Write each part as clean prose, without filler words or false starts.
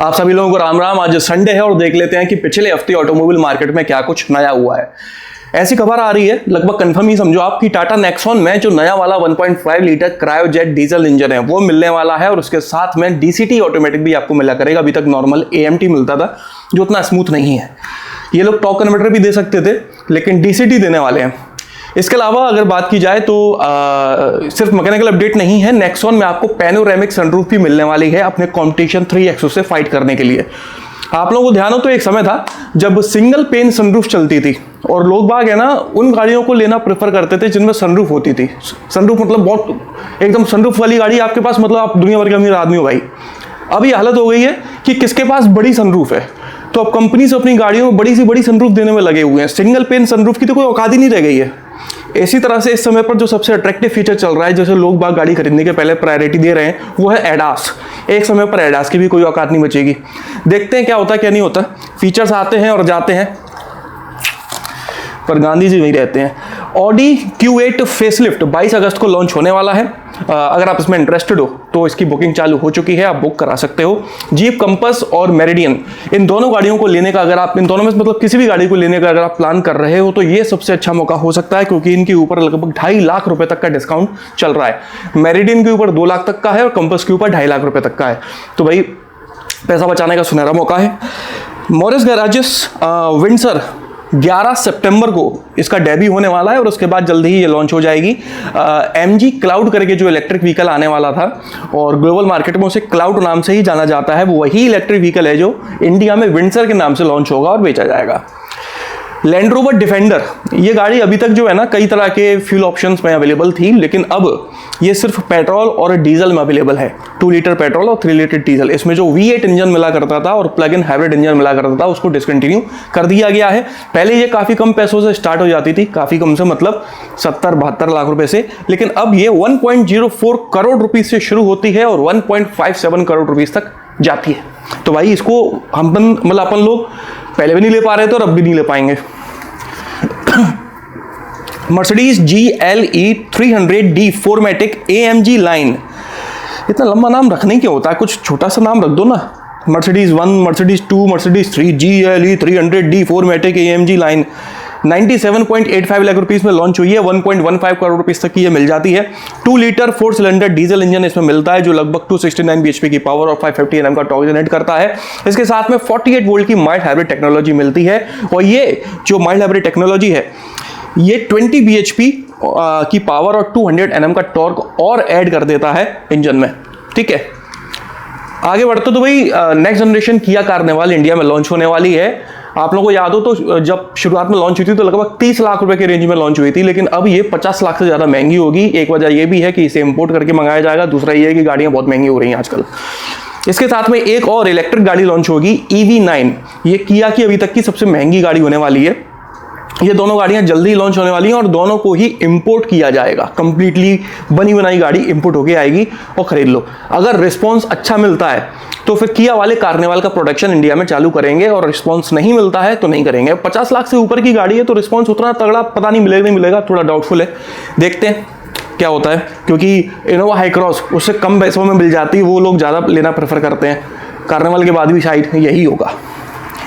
आप सभी लोगों को राम राम। आज संडे है और देख लेते हैं कि पिछले हफ्ते ऑटोमोबाइल मार्केट में क्या कुछ नया हुआ है। ऐसी खबर आ रही है, लगभग कंफर्म ही समझो आप, कि टाटा नेक्सॉन में जो नया वाला 1.5 लीटर क्रायोजेट डीजल इंजन है वो मिलने वाला है और उसके साथ में डीसीटी ऑटोमेटिक भी आपको मिला करेगा। अभी तक नॉर्मल एएमटी मिलता था जो उतना स्मूथ नहीं है। ये लोग टॉर्क कन्वर्टर भी दे सकते थे लेकिन डीसीटी देने वाले हैं। इसके अलावा अगर बात की जाए तो सिर्फ मैकेनिकल अपडेट नहीं है, नेक्सॉन में आपको पैनोरेमिक सनरूफ भी मिलने वाली है अपने कॉम्पिटिशन 3XO से फाइट करने के लिए। आप लोगों को ध्यान हो तो एक समय था जब सिंगल पेन सनरूफ चलती थी और लोग बाग है ना उन गाड़ियों को लेना प्रेफर करते थे जिनमें सनरूफ होती थी। सनरूफ मतलब बहुत एकदम सनरूफ वाली गाड़ी आपके पास, मतलब आप दुनिया भर के अमीर आदमी हो भाई। अब ये हालत हो गई है कि किसके पास बड़ी सनरूफ है, तो अब कंपनी से अपनी गाड़ियों में बड़ी सी बड़ी सनरूफ देने में लगे हुए हैं। सिंगल पेन सनरूफ की तो कोई औकात ही नहीं रह गई है। इसी तरह से इस समय पर जो सबसे अट्रैक्टिव फीचर चल रहा है, जैसे लोग बाग गाड़ी खरीदने के पहले प्रायोरिटी दे रहे हैं, वो है एडास। एक समय पर एडास की भी कोई औकात नहीं बचेगी। देखते हैं क्या होता है क्या नहीं होता। फीचर्स आते हैं और जाते हैं पर गांधी जी वहीं रहते हैं। ऑडी Q8 फेसलिफ्ट 22 अगस्त को लॉन्च होने वाला है। अगर आप इसमें इंटरेस्टेड हो तो इसकी बुकिंग चालू हो चुकी है, आप बुक करा सकते हो। जीप कंपस और मेरिडियन, इन दोनों गाड़ियों को लेने का, अगर आप इन दोनों में मतलब किसी भी गाड़ी को लेने का अगर आप प्लान कर रहे हो तो ये सबसे अच्छा मौका हो सकता है, क्योंकि इनके ऊपर लगभग 2.5 लाख रुपए तक का डिस्काउंट चल रहा है। मेरिडियन के ऊपर 2 लाख तक का है और कंपस के ऊपर 2.5 लाख रुपए तक का है। तो भाई पैसा बचाने का सुनहरा मौका है। मॉरिस गैराजेस विंडसर 11 सितंबर को इसका डेब्यू होने वाला है और उसके बाद जल्दी ही ये लॉन्च हो जाएगी। MG क्लाउड करके जो इलेक्ट्रिक व्हीकल आने वाला था और ग्लोबल मार्केट में उसे क्लाउड नाम से ही जाना जाता है, वो वही इलेक्ट्रिक व्हीकल है जो इंडिया में विंडसर के नाम से लॉन्च होगा और बेचा जाएगा। लैंड रोवर डिफेंडर, ये गाड़ी अभी तक जो है ना कई तरह के फ्यूल ऑप्शंस में अवेलेबल थी, लेकिन अब ये सिर्फ पेट्रोल और डीजल में अवेलेबल है। 2 लीटर पेट्रोल और 3 लीटर डीजल। इसमें जो V8 इंजन मिला करता था और प्लग इन हाइब्रिड इंजन मिला करता था उसको डिसकंटिन्यू कर दिया गया है। पहले ये काफ़ी कम पैसों से स्टार्ट हो जाती थी, काफ़ी कम से मतलब 70-72 लाख रुपए से, लेकिन अब ये 1.04 करोड़ रुपीज से शुरू होती है और 1.57 करोड़ रुपीज तक जाती है। तो भाई इसको अपन लोग पहले भी नहीं ले पा रहे थे और अब भी नहीं ले पाएंगे। Mercedes GLE 300D 4MATIC AMG line, इतना लंबा नाम रखने क्यों होता है, कुछ छोटा सा नाम रख दो ना। Mercedes 1, Mercedes 2, Mercedes 3, GLE 300D 4MATIC AMG line 97.85 lakh rupees में लॉन्च हुई है। 1.15 करोड़ रुपीस तक की ये मिल जाती है। 2 लीटर 4 सिलेंडर डीजल इंजन इसमें मिलता है जो लगभग 269 bhp की पावर और 550 Nm का टॉर्क जनरेट करता है। इसके साथ में 48 वोल्ट की माइल्ड हाइब्रिड टेक्नोलॉजी मिलती है और ये जो माइल्ड हाइब्रिड टेक्नोलॉजी है ये 20 bhp की पावर और 200 Nm का टॉर्क और ऐड कर देता है इंजन में। ठीक है, आगे बढ़ते तो भाई next generation Kia Carnival India में लॉन्च होने वाली है। आप लोगों को याद हो तो जब शुरुआत में लॉन्च हुई थी तो लगभग 30 लाख रुपए के रेंज में लॉन्च हुई थी, लेकिन अब ये 50 लाख से ज़्यादा महंगी होगी। एक वजह ये भी है कि इसे इंपोर्ट करके मंगाया जाएगा, दूसरा ये है कि गाड़ियाँ बहुत महंगी हो रही हैं आजकल। इसके साथ में एक और इलेक्ट्रिक गाड़ी लॉन्च होगी EV9, ये किया की अभी तक की सबसे महंगी गाड़ी होने वाली है। ये दोनों गाड़ियां जल्दी लॉन्च होने वाली हैं और दोनों को ही इंपोर्ट किया जाएगा। कंप्लीटली बनी बनाई गाड़ी इंपोर्ट होके आएगी और खरीद लो। अगर रिस्पांस अच्छा मिलता है तो फिर किया वाले कार्निवल का प्रोडक्शन इंडिया में चालू करेंगे और रिस्पांस नहीं मिलता है तो नहीं करेंगे। 50 लाख से ऊपर की गाड़ी है तो रिस्पांस उतना तगड़ा पता नहीं मिलेगा नहीं मिलेगा, थोड़ा डाउटफुल है। देखते हैं क्या होता है, क्योंकि इनोवा हाई क्रॉस उससे कम पैसों में मिल जाती है, वो लोग ज़्यादा लेना प्रेफर करते हैं। कार्निवल के बाद भी शायद यही होगा।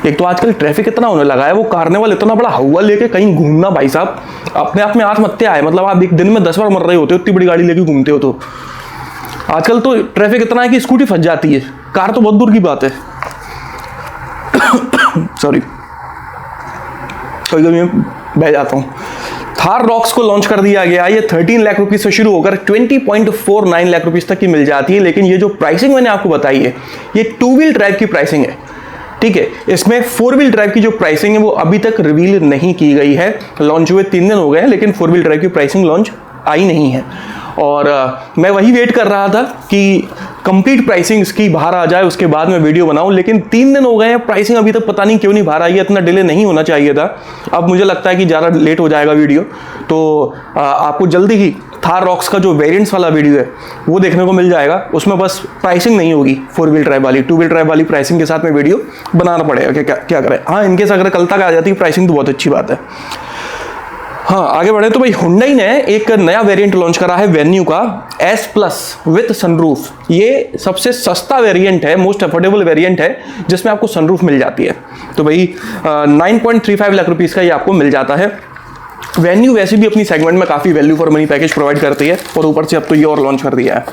एक तो आजकल ट्रैफिक इतना होने लगा है, वो कार्निवल इतना बड़ा हवा लेके कहीं घूमना भाई साहब अपने आप में आत्महत्या है। मतलब आप एक दिन में 10 बार मर रहे होते हो, इतनी बड़ी गाड़ी लेके घूमते हो। तो आजकल तो ट्रैफिक इतना है कि स्कूटी फंस जाती है, कार तो बहुत दूर की बात है। सॉरी, कभी कभी बह जाता हूँ। थार रॉक्स को लॉन्च कर दिया गया। ये 13 लाख रुपीस से शुरू होकर 20.49 लाख रुपीस तक की मिल जाती है, लेकिन ये जो प्राइसिंग मैंने आपको बताई है ये 2 व्हील ड्राइव की प्राइसिंग है। ठीक है, इसमें 4 व्हील ड्राइव की जो प्राइसिंग है वो अभी तक रिवील नहीं की गई है। लॉन्च हुए 3 दिन हो गए हैं लेकिन 4 व्हील ड्राइव की प्राइसिंग लॉन्च आई नहीं है और मैं वही वेट कर रहा था कि कंप्लीट प्राइसिंग इसकी बाहर आ जाए उसके बाद मैं वीडियो बनाऊं, लेकिन 3 दिन हो गए हैं, प्राइसिंग अभी तक पता नहीं क्यों नहीं बाहर आई है। इतना डिले नहीं होना चाहिए था। अब मुझे लगता है कि ज़्यादा लेट हो जाएगा वीडियो, तो आपको जल्दी ही थार रॉक्स का जो वेरिएंट्स वाला वीडियो है वो देखने को मिल जाएगा। उसमें बस प्राइसिंग नहीं होगी 4 व्हील ड्राइव वाली, 2 व्हील ड्राइव वाली प्राइसिंग के साथ में वीडियो बनाना पड़ेगा। क्या करें। हाँ, इनकेस अगर कल तक आ जाती प्राइसिंग तो बहुत अच्छी बात है। हाँ, आगे बढ़े तो भाई हुंडई ने एक नया वेरिएंट लॉन्च करा है वेन्यू का S प्लस विथ सनरूफ। ये सबसे सस्ता वेरिएंट है, मोस्ट अफोर्डेबल वेरिएंट है जिसमें आपको सनरूफ मिल जाती है। तो भाई 9.35 लाख रुपीज़ का ये आपको मिल जाता है। वेन्यू वैसे भी अपनी सेगमेंट में काफ़ी value for money package provide करती है और ऊपर से अब तो ये और लॉन्च कर दिया है।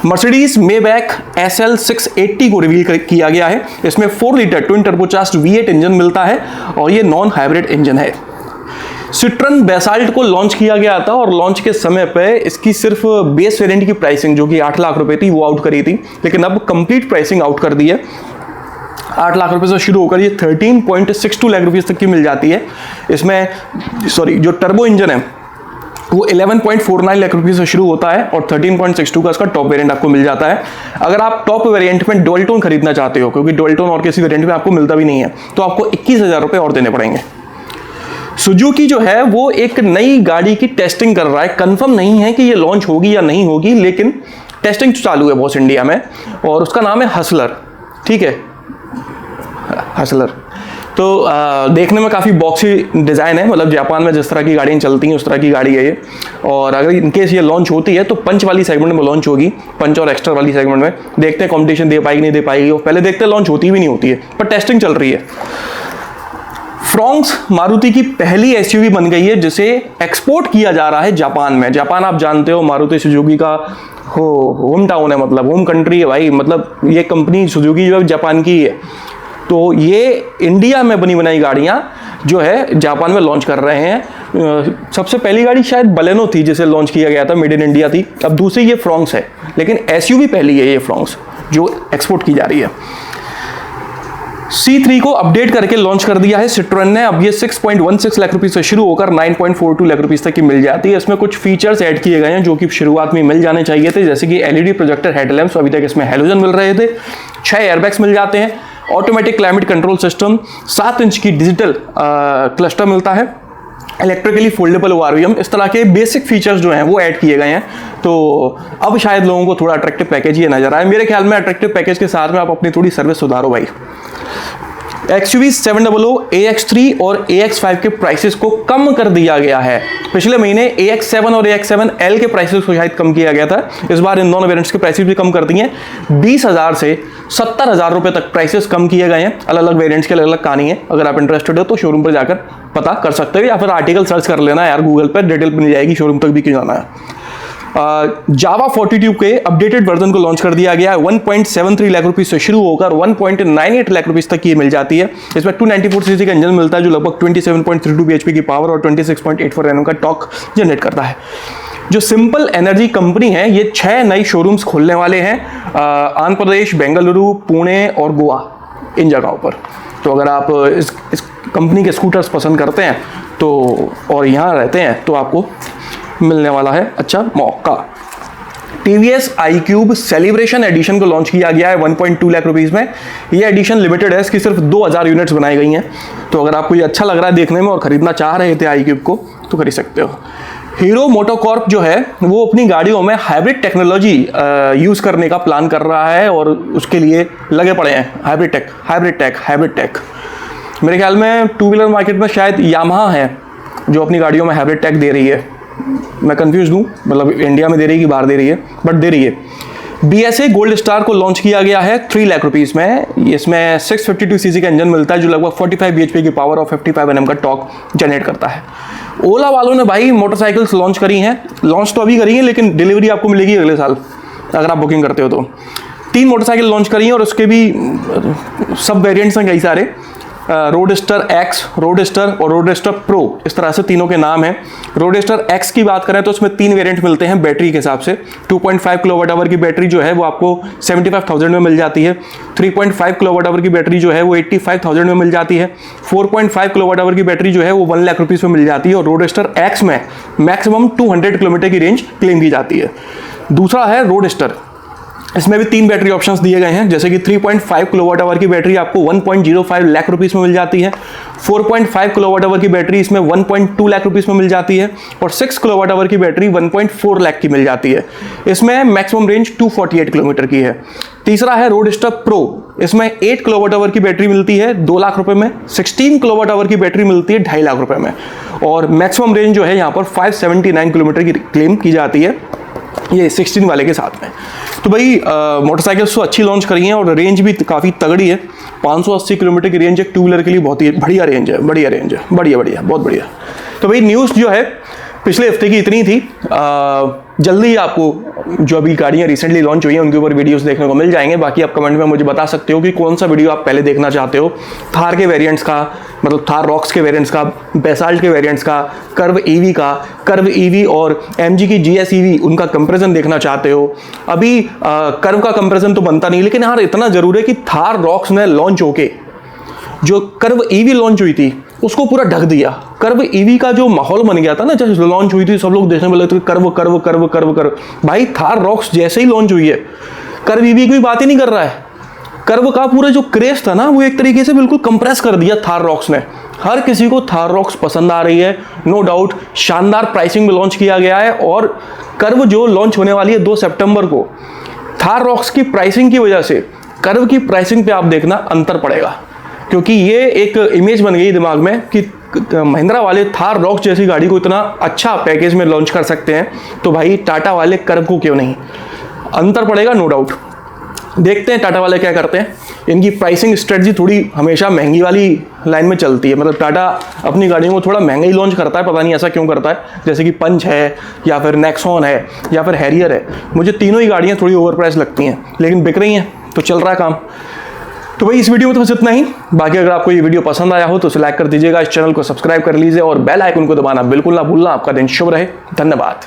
मर्सिडीज मेबैक SL 680 को रिवील किया गया है। इसमें 4 litre twin turbocharged V8 engine मिलता है और ये नॉन हाइब्रिड इंजन है। सिट्रन बेसाल्ट को लॉन्च किया गया था और लॉन्च के समय पे इसकी सिर्फ बेस वेरिएंट की प्राइसिंग जो कि 8 लाख रुपए थी वो आउट करी थी, लेकिन अब कंप्लीट प्राइसिंग आउट कर दी है। 8 लाख रुपए से शुरू होकर ये 13.62 लाख रुपए तक की मिल जाती है। इसमें जो टर्बो इंजन है वो 11.49 लाख रुपए से शुरू होता है और 13.62 का इसका टॉप वेरिएंट आपको मिल जाता है। अगर आप टॉप वेरिएंट में डुअल टोन खरीदना चाहते हो, क्योंकि डुअल टोन और किसी वेरिएंट में आपको मिलता भी नहीं है, तो आपको 21,000 रुपए और देने पड़ेंगे। सुजुकी जो है वो एक नई गाड़ी की टेस्टिंग कर रहा है। कंफर्म नहीं है कि ये लॉन्च होगी या नहीं होगी, लेकिन टेस्टिंग चालू है बॉस इंडिया में और उसका नाम है हसलर। ठीक है, हसलर। तो देखने में काफ़ी बॉक्सी डिज़ाइन है, मतलब जापान में जिस तरह की गाड़ियाँ चलती हैं उस तरह की गाड़ी है ये। और अगर इनकेस ये लॉन्च होती है तो पंच वाली सेगमेंट में लॉन्च होगी, पंच और एक्स्ट्रा वाली सेगमेंट में। देखते हैं कॉम्पिटिशन दे पाएगी नहीं दे पाएगी, और पहले देखते हैं लॉन्च होती भी नहीं होती है, पर टेस्टिंग चल रही है। फ्रॉन्क्स मारुति की पहली एसयूवी बन गई है जिसे एक्सपोर्ट किया जा रहा है जापान में। जापान आप जानते हो मारुति सुजुकी का होम टाउन है, मतलब होम कंट्री है भाई। मतलब ये कंपनी सुजुकी जो है जापान की है, तो ये इंडिया में बनी बनाई गाड़ियाँ जो है जापान में लॉन्च कर रहे हैं। सबसे पहली गाड़ी शायद बलेनो थी जिसे लॉन्च किया गया था, मेड इन इंडिया थी। अब दूसरी ये फ्रॉन्क्स है, लेकिन एसयूवी पहली है ये फ्रॉन्क्स जो एक्सपोर्ट की जा रही है। C3 को अपडेट करके लॉन्च कर दिया है सिट्रोन ने। अब ये 6.16 लाख रुपए से शुरू होकर 9.42 लाख रुपए तक की मिल जाती है। इसमें कुछ फीचर्स ऐड किए गए हैं जो कि शुरुआत में मिल जाने चाहिए थे, जैसे कि LED प्रोजेक्टर हेडलैम्प्स, अभी तक इसमें हैलोजन मिल रहे थे। 6 एयरबैग्स मिल जाते हैं, automatic climate control system, 7 inch की डिजिटल क्लस्टर मिलता है, इलेक्ट्रिकली फोल्डेबल ORVM। इस तरह के बेसिक फीचर्स जो हैं वो ऐड किए गए हैं। तो अब शायद लोगों को थोड़ा अट्रैक्टिव पैकेज ये नजर आए। मेरे ख्याल में अट्रैक्टिव पैकेज के साथ में आप अपनी थोड़ी सर्विस सुधारो भाई। XUV 700, AX3 और AX5 के प्राइसेस को कम कर दिया गया है। पिछले महीने AX7 और AX7L के प्राइसेस को शायद कम किया गया था, इस बार इन दोनों वेरिएंट्स के प्राइसेस भी कम कर दिए हैं। 20,000 से 70,000 रुपए तक प्राइसेस कम किए गए हैं। अलग अलग वेरिएंट्स के अलग अलग कहानी है। अगर आप इंटरेस्टेड हो तो शोरूम पर जाकर पता कर सकते हो, या फिर आर्टिकल सर्च कर लेना यार गूगल पर, डिटेल मिल जाएगी, शोरूम तक भी क्यों जाना है। जावा 42 के अपडेटेड वर्जन को लॉन्च कर दिया गया है। 1.73 लाख रुपए से शुरू होकर 1.98 लाख रुपए तक की मिल जाती है। इसमें 294 सीसी का इंजन मिलता है जो लगभग 27.32 bhp की पावर और 26.84 Nm का टॉर्क जनरेट करता है। जो सिंपल एनर्जी कंपनी है ये 6 नई शोरूम्स खोलने वाले हैं आंध्र प्रदेश, बेंगलुरु, पुणे और गोवा, इन जगहों पर। तो अगर आप इस कंपनी के स्कूटर्स पसंद करते हैं तो और यहाँ रहते हैं तो आपको मिलने वाला है अच्छा मौका। TVS iQube सेलिब्रेशन एडिशन को लॉन्च किया गया है 1.2 लाख रुपीस में। ये एडिशन लिमिटेड है, इसकी सिर्फ 2000 यूनिट्स बनाई गई हैं। तो अगर आपको ये अच्छा लग रहा है देखने में और खरीदना चाह रहे थे iQube को तो खरीद सकते हो। हीरो मोटोकॉर्प जो है वो अपनी गाड़ियों में हाइब्रिड टेक्नोलॉजी यूज़ करने का प्लान कर रहा है और उसके लिए लगे पड़े हैं। Hybrid tech. मेरे ख्याल में टू व्हीलर मार्केट में शायद यामाहा है जो अपनी गाड़ियों में हाइब्रिड टेक दे रही है। मैं कंफ्यूज हूँ, मतलब इंडिया में दे रही है कि बाहर दे रही है, बट दे रही है। BSA गोल्ड स्टार को लॉन्च किया गया है 3 लाख रुपीस में। इसमें 652 सीसी का इंजन मिलता है जो लगभग 45 bhp की पावर और 55 Nm का टॉर्क जनरेट करता है। ओला वालों ने भाई मोटरसाइकिल्स लॉन्च करी हैं, लॉन्च तो अभी करी है लेकिन डिलीवरी आपको मिलेगी अगले साल अगर आप बुकिंग करते हो तो। 3 मोटरसाइकिल लॉन्च करी हैं और उसके भी सब वेरिएंट्स हैं कई सारे। रोडस्टर X, रोडस्टर और रोडस्टर प्रो, इस तरह से तीनों के नाम हैं। रोडस्टर X की बात करें तो उसमें 3 वेरिएंट मिलते हैं बैटरी के हिसाब से। 2.5 kWh की बैटरी जो है वो आपको 75,000 में मिल जाती है। 3.5 kWh की बैटरी जो है वो 85,000 में मिल जाती है। 4.5 kWh की बैटरी जो है वो 1 लाख रुपीस में मिल जाती है और रोडस्टर X में मैक्सिमम 200 किलोमीटर की रेंज क्लेम की जाती है। दूसरा है रोडस्टर, इसमें भी 3 बैटरी ऑप्शंस दिए गए हैं, जैसे कि 3.5 kWh की बैटरी आपको 1.05 लाख रुपीस में मिल जाती है। 4.5 kWh की बैटरी इसमें 1.2 लाख रुपीस में मिल जाती है और 6 kWh की बैटरी 1.4 लाख की मिल जाती है। इसमें मैक्सिमम रेंज 248 किलोमीटर की है। तीसरा है रोडस्टर प्रो, इसमें 8 kWh की बैटरी मिलती है 2 लाख रुपए में, 16 kWh की बैटरी मिलती है 2.5 लाख रुपए में और मैक्सिमम रेंज जो है यहाँ पर 579 किलोमीटर की क्लेम की जाती है ये 16 वाले के साथ में। तो भाई मोटरसाइकिल्स तो अच्छी लॉन्च करी हैं और रेंज भी काफ़ी तगड़ी है। 580 किलोमीटर की रेंज एक टू व्हीलर के लिए बहुत ही बढ़िया रेंज है, बढ़िया, बहुत बढ़िया। तो भाई न्यूज़ जो है पिछले हफ्ते की इतनी थी। जल्दी आपको जो अभी गाड़ियाँ रिसेंटली लॉन्च हुई हैं उनके ऊपर वीडियोस देखने को मिल जाएंगे। बाकी आप कमेंट में मुझे बता सकते हो कि कौन सा वीडियो आप पहले देखना चाहते हो, थार के वेरिएंट्स का, मतलब थार रॉक्स के वेरिएंट्स का, बेसाल्ट के वेरिएंट्स का, कर्व ईवी का, कर्व ईवी और एमजी की जीएस ईवी उनका कंपैरिजन देखना चाहते हो। अभी कर्व का कंपैरिजन तो बनता नहीं, लेकिन यार इतना जरूर है कि थार रॉक्स ने लॉन्च होके जो कर्व ईवी लॉन्च हुई थी उसको पूरा ढक दिया। कर्व ईवी का जो माहौल बन गया था ना, जब लॉन्च हुई थी सब लोग देखने वाले थे curve curve curve curve curve. भाई थार रॉक्स जैसे ही लॉन्च हुई है कर्व ईवी की बात ही नहीं कर रहा है। कर्व का पूरा जो क्रेज था ना वो एक तरीके से बिल्कुल कंप्रेस कर दिया थार रॉक्स ने। हर किसी को थार रॉक्स पसंद आ रही है, नो डाउट। शानदार प्राइसिंग में लॉन्च किया गया है और कर्व जो लॉन्च होने वाली है 2 सितंबर को, थार रॉक्स की प्राइसिंग की वजह से कर्व की प्राइसिंग पे आप देखना अंतर पड़ेगा, क्योंकि ये एक इमेज बन गई दिमाग में कि महिंद्रा वाले थार रॉक्स जैसी गाड़ी को इतना अच्छा पैकेज में लॉन्च कर सकते हैं, तो भाई टाटा वाले कर्व को क्यों नहीं। अंतर पड़ेगा नो डाउट। देखते हैं टाटा वाले क्या करते हैं। इनकी प्राइसिंग स्ट्रेटजी थोड़ी हमेशा महंगी वाली लाइन में चलती है, मतलब टाटा अपनी गाड़ियों को थोड़ा महंगा ही लॉन्च करता है, पता नहीं ऐसा क्यों करता है। जैसे कि पंच है या फिर नेक्सॉन है या फिर हैरियर है, मुझे तीनों ही गाड़ियाँ थोड़ी ओवर प्राइस लगती हैं, लेकिन बिक रही हैं तो चल रहा है काम। तो भाई इस वीडियो में तो बस इतना ही। बाकी अगर आपको ये वीडियो पसंद आया हो तो उसे लाइक कर दीजिएगा, इस चैनल को सब्सक्राइब कर लीजिए और बेल आइकन को दबाना बिल्कुल ना भूलना। आपका दिन शुभ रहे, धन्यवाद।